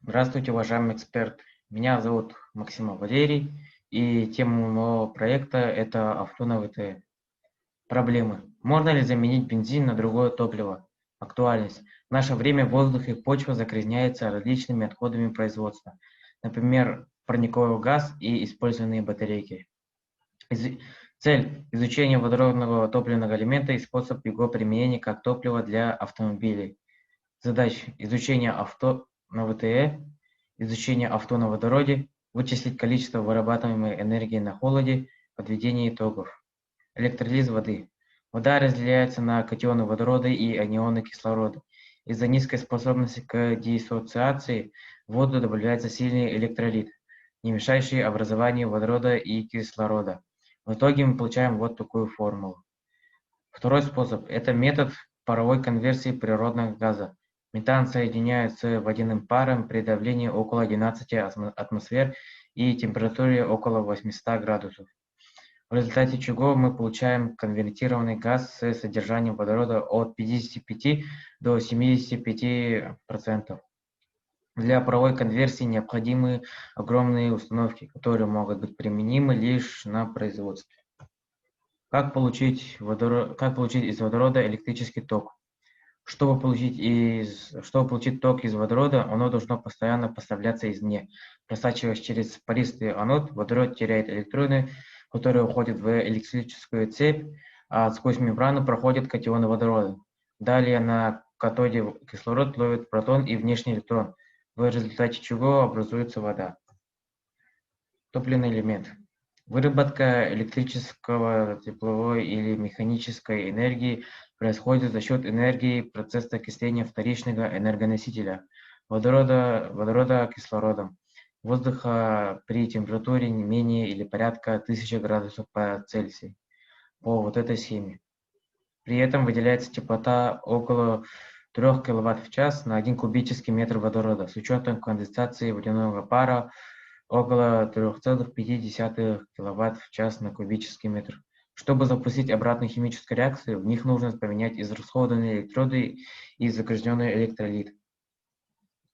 Здравствуйте, уважаемый эксперт. Меня зовут Максим Валерий, и тема моего проекта – это авто на ВТ. Проблемы. Можно ли заменить бензин на другое топливо? Актуальность. В наше время воздух и почва загрязняются различными отходами производства, например, парниковый газ и использованные батарейки. Из- Цель – изучение водородного топливного элемента и способ его применения как топлива для автомобилей. Задачи: изучение авто на ВТЭ, изучение авто на водороде, вычислить количество вырабатываемой энергии на холоде, подведение итогов. Электролиз воды. Вода разделяется на катионы водорода и анионы кислорода. Из-за низкой способности к диссоциации в воду добавляется сильный электролит, не мешающий образованию водорода и кислорода. В итоге мы получаем вот такую формулу. Второй способ – это метод паровой конверсии природного газа. Метан соединяют с водяным паром при давлении около 12 атмосфер и температуре около 800 градусов, в результате чего мы получаем конвертированный газ с содержанием водорода от 55 до 75%. Для паровой конверсии необходимы огромные установки, которые могут быть применимы лишь на производстве. Как получить из водорода электрический ток? Чтобы получить ток из водорода, оно должно постоянно поставляться извне. Просачиваясь через пористый анод, водород теряет электроны, которые уходят в электрическую цепь, а сквозь мембрану проходят катионы водорода. Далее на катоде кислород ловит протон и внешний электрон, в результате чего образуется вода. Топливный элемент. Выработка электрического, тепловой или механической энергии происходит за счет энергии процесса окисления вторичного энергоносителя водорода кислородом воздуха при температуре не менее или порядка 1000 градусов по Цельсию по вот этой схеме. При этом выделяется теплота около 3 кВт в час на 1 кубический метр водорода с учетом конденсации водяного пара около 3,5 кВт в час на кубический метр. Чтобы запустить обратную химическую реакцию, в них нужно поменять израсходованные электроды и загрязненный электролит.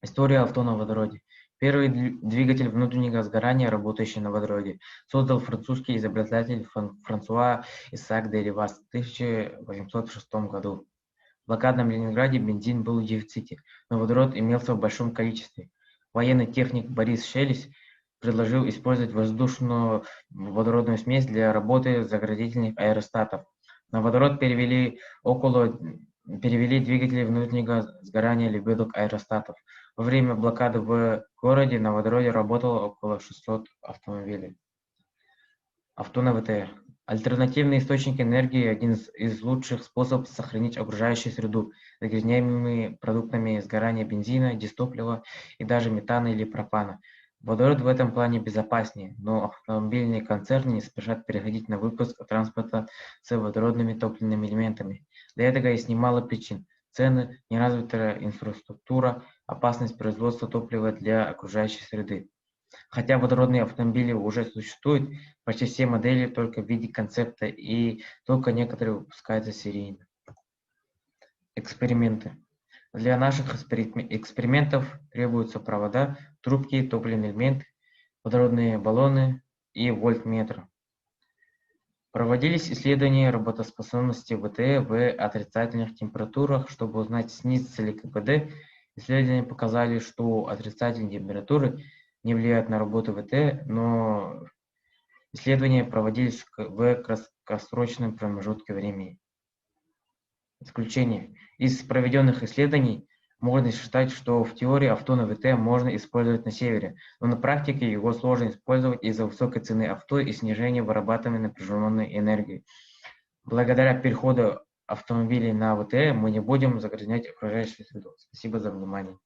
История авто на водороде. Первый двигатель внутреннего сгорания, работающий на водороде, создал французский изобретатель Франсуа Исаак де Рivaz в 1806 году. В блокадном Ленинграде бензин был в дефиците, но водород имелся в большом количестве. Военный техник Борис Шелест предложил использовать воздушную водородную смесь для работы заградительных аэростатов. На водород перевели двигатели внутреннего сгорания лебедок аэростатов. Во время блокады в городе на водороде работало около 600 автомобилей. Авто на ВТ. Альтернативные источники энергии – один из лучших способов сохранить окружающую среду, загрязняемыми продуктами сгорания бензина, дистоплива и даже метана или пропана. Водород в этом плане безопаснее, но автомобильные концерны не спешат переходить на выпуск транспорта с водородными топливными элементами. Для этого есть немало причин: цены, неразвитая инфраструктура, опасность производства топлива для окружающей среды. Хотя водородные автомобили уже существуют, почти все модели только в виде концепта, и только некоторые выпускаются серийно. Эксперименты. Для наших экспериментов требуются провода, трубки, топливный элемент, водородные баллоны и вольтметр. Проводились исследования работоспособности ВТЭ в отрицательных температурах, чтобы узнать, снизится ли КПД. Исследования показали, что отрицательные температуры не влияют на работу ВТЭ, но исследования проводились в краткосрочном промежутке времени. Исключение. Из проведенных исследований можно считать, что в теории авто на ВТ можно использовать на севере, но на практике его сложно использовать из-за высокой цены авто и снижения вырабатываемой напряженной энергии. Благодаря переходу автомобилей на ВТ мы не будем загрязнять окружающую среду. Спасибо за внимание.